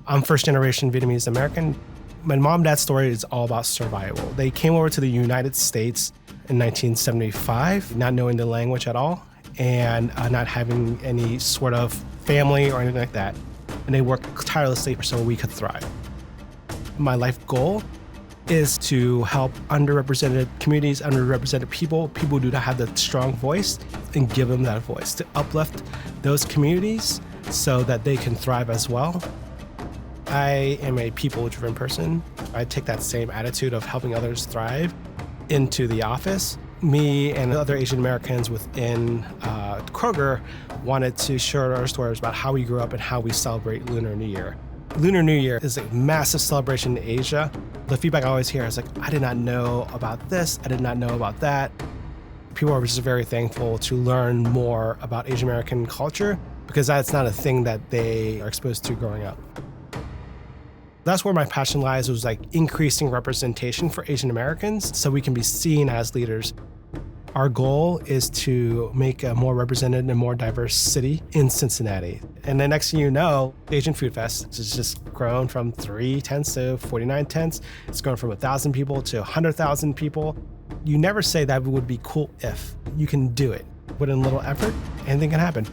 I'm first generation Vietnamese American. My mom and dad's story is all about survival. They came over to the United States in 1975, not knowing the language at all, and not having any sort of family or anything like that. And they worked tirelessly so we could thrive. My life goal is to help underrepresented communities, underrepresented people who do not have the strong voice, and give them that voice to uplift those communities so that they can thrive as well. I am a people-driven person. I take that same attitude of helping others thrive into the office. Me and other Asian Americans within Kroger wanted to share our stories about how we grew up and how we celebrate Lunar New Year. Lunar New Year is a massive celebration in Asia. The feedback I always hear is like, I did not know about this, I did not know about that. People are just very thankful to learn more about Asian American culture because that's not a thing that they are exposed to growing up. That's where my passion lies, was like increasing representation for Asian Americans so we can be seen as leaders. Our goal is to make a more represented and more diverse city in Cincinnati. And the next thing you know, Asian Food Fest has just grown from 3 tents to 49 tents. It's grown from 1,000 people to 100,000 people. You never say that would be cool if. You can do it. With a little effort, anything can happen.